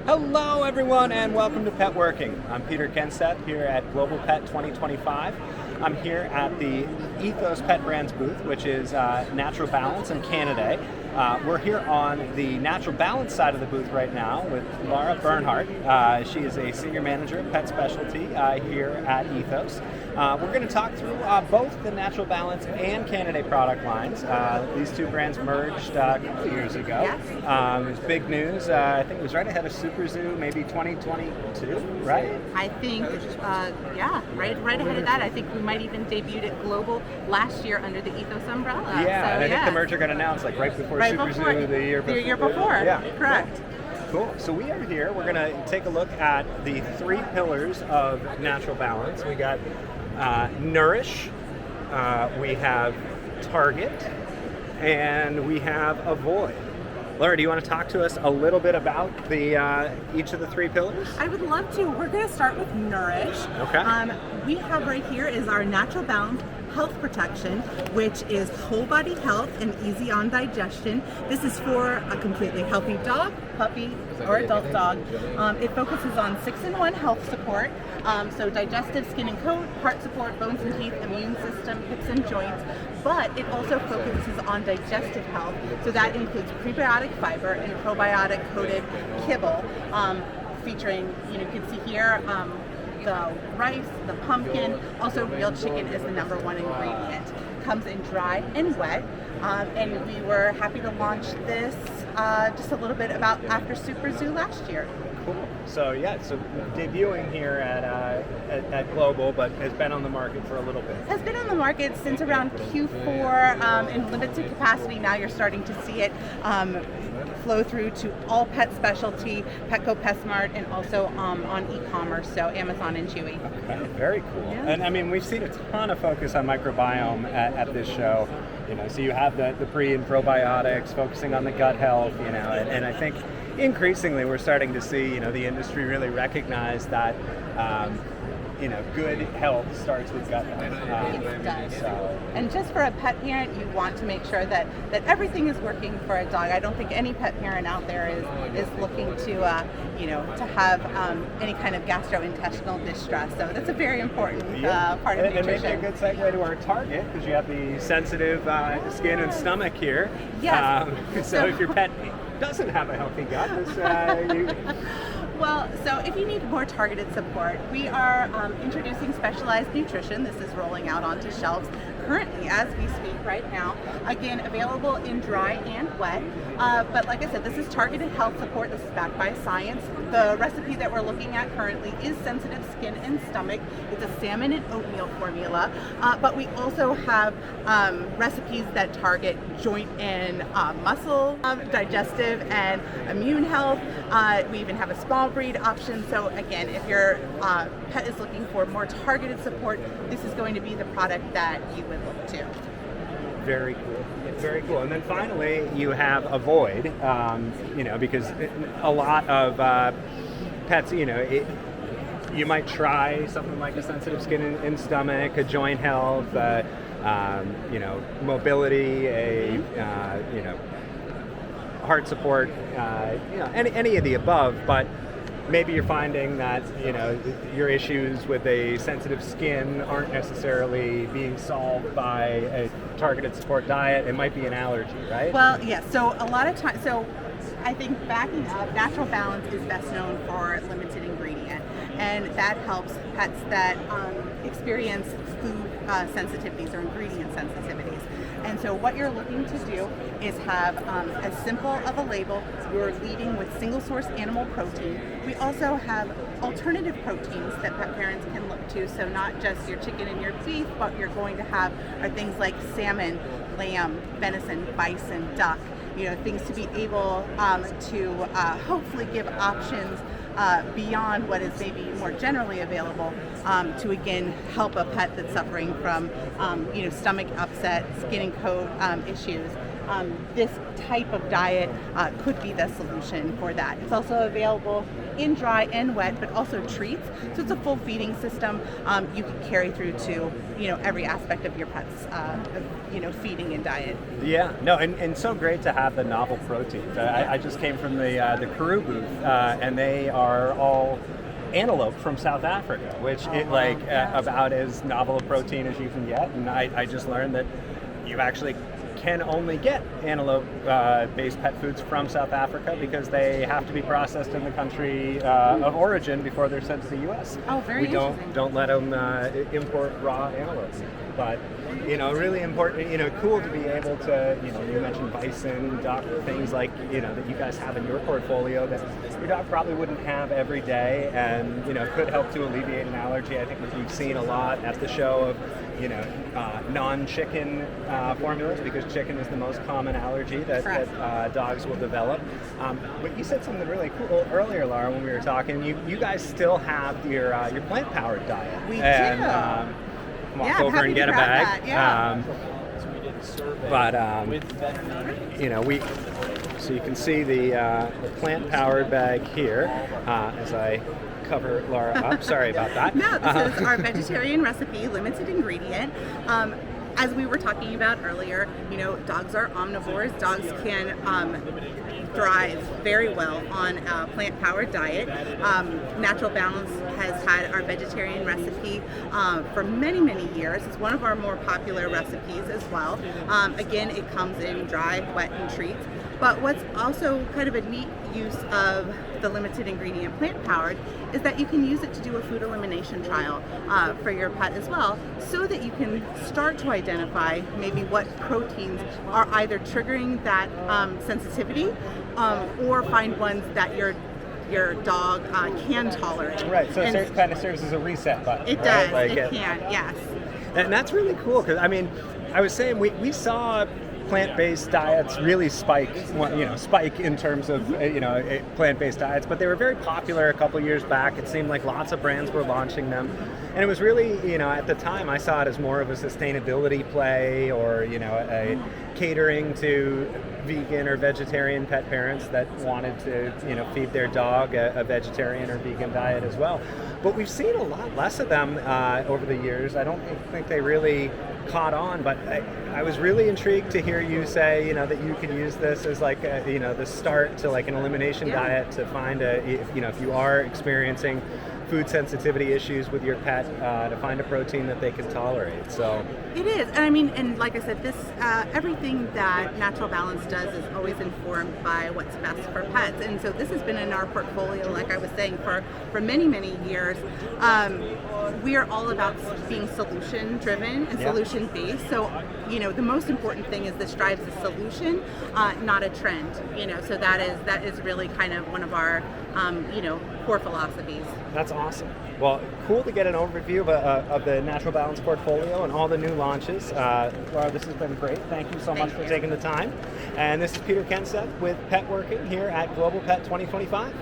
Hello, everyone, and welcome to Petworking. I'm Peter Kenseth here at Global Pet 2025. I'm here at the Ethos Pet Brands booth, which is Natural Balance and Canada. We're here on the Natural Balance side of the booth right now with Lara Bernhardt. She is a senior manager of pet specialty here at Ethos. We're going to talk through both the Natural Balance and Canada product lines. These two brands merged a couple of years ago. Yes. It was big news. I think it was right ahead of Super Zoo, maybe 2022, right? I think, right ahead of that. I think we might even debuted at Global last year under the Ethos umbrella. I think the merger got announced like right before Super Zoo the year before. The year before. Yeah, Correct. Cool. So we are here. We're going to take a look at the three pillars of Natural Balance. We got Nourish, we have Target, and we have Avoid. Lara, do you want to talk to us a little bit about the each of the three pillars? I would love to. We're going to start with Nourish. Okay. We have right here is our Natural Balance Health Protection, which is whole body health and easy on digestion. This is for a completely healthy dog, puppy, or adult dog. It focuses on 6-in-1 health support, so digestive, skin and coat, heart support, bones and teeth, immune system, hips and joints, but it also focuses on digestive health, so that includes prebiotic fiber and probiotic coated kibble, featuring, you can see here, the rice, the pumpkin, also real chicken is the number one ingredient. Comes in dry and wet, and we were happy to launch this just a little bit about after Super Zoo last year. Cool. So debuting here at Global, but has been on the market for a little bit. Has been on the market since around Q4 in limited capacity. Now you're starting to see it flow through to all pet specialty, Petco, PetSmart, and also on e-commerce, so Amazon and Chewy. Okay, very cool. Yeah. And I mean, we've seen a ton of focus on microbiome at this show. So you have the pre and probiotics focusing on the gut health, and I think increasingly we're starting to see, the industry really recognize that, good health starts with gut health. It does. And just for a pet parent, you want to make sure that everything is working for a dog. I don't think any pet parent out there is looking to have any kind of gastrointestinal distress. So that's a very important part of nutrition. And maybe a good segue to our target, because you have the sensitive skin and stomach here. Yes. So if your pet doesn't have a healthy gut, Well, so if you need more targeted support, we are introducing specialized nutrition. This is rolling out onto shelves currently as we speak right now. Again, available in dry and wet. But like I said, this is targeted health support. This is backed by science. The recipe that we're looking at currently is sensitive skin and stomach. It's a salmon and oatmeal formula. But we also have recipes that target joint and muscle, digestive and immune health. We even have a small breed option. So again, if your pet is looking for more targeted support, this is going to be the product that you would look to. Very cool. Very cool. And then finally, you have Avoid, because a lot of pets, you might try something like a sensitive skin and stomach, a joint health, mobility, heart support, any of the above, but maybe you're finding that your issues with a sensitive skin aren't necessarily being solved by a targeted support diet. It might be an allergy, right? Well, yes. So a lot of times, I think backing up, Natural Balance is best known for limited ingredient, and that helps pets that experience food sensitivities or ingredient sensitivities. And so what you're looking to do is have as simple of a label. You're leading with single source animal protein. We also have alternative proteins that pet parents can look to, so not just your chicken and your beef, but you're going to have are things like salmon, lamb, venison, bison, duck, things to be able to hopefully give options beyond what is maybe more generally available to again help a pet that's suffering from stomach upset, skin and coat issues, this type of diet could be the solution for that. It's also available in dry and wet, but also treats. So it's a full feeding system you can carry through to every aspect of your pet's feeding and diet. Yeah, no, and so great to have the novel proteins. I just came from the Peru booth, and they are all antelope from South Africa, which about as novel a protein as you can get. And I just learned that you actually can only get antelope-based pet foods from South Africa because they have to be processed in the country of origin before they're sent to the U.S. Oh, very interesting. We don't let them import raw antelopes. But really important. Cool to be able to. You mentioned bison, duck, things like that you guys have in your portfolio that your dog probably wouldn't have every day, and could help to alleviate an allergy. I think we've seen a lot at the show of non-chicken formulas, because chicken is the most common allergy that dogs will develop. But you said something really cool earlier, Lara, when we were talking. You guys still have your plant-powered diet. We do. Walk over and get a bag. So you can see the plant-powered bag here as I cover Lara up. Sorry about that. No, this is our vegetarian recipe, limited ingredient. As we were talking about earlier, dogs are omnivores. Dogs can thrive very well on a plant-powered diet. Natural Balance has had our vegetarian recipe for many, many years. It's one of our more popular recipes as well. Again, it comes in dry, wet, and treats. But what's also kind of a neat use of the limited ingredient plant-powered is that you can use it to do a food elimination trial for your pet as well, so that you can start to identify maybe what proteins are either triggering that sensitivity or find ones that your dog can tolerate. Right, so it kind of serves as a reset button. It does, it can, yes. And that's really cool, because I was saying we saw plant-based diets really spike in terms of plant-based diets, but they were very popular a couple years back. It seemed like lots of brands were launching them, and it was really at the time I saw it as more of a sustainability play, or a catering to vegan or vegetarian pet parents that wanted to feed their dog a vegetarian or vegan diet as well. But we've seen a lot less of them over the years. I don't think they really caught on, but I was really intrigued to hear you say that you could use this as the start to an elimination diet, to find if you are experiencing food sensitivity issues with your pet, to find a protein that they can tolerate. So it is, and like I said, this everything that Natural Balance does is always informed by what's best for pets, and so this has been in our portfolio, like I was saying, for many, many years. We are all about being solution driven and solution based. So the most important thing is this drives a solution, not a trend. So that is really kind of one of our core philosophies. That's awesome. Well, cool to get an overview of the Natural Balance portfolio and all the new launches. Lara, this has been great. Thank you so much for taking the time. And this is Peter Kenseth with Petworking here at Global Pet 2025.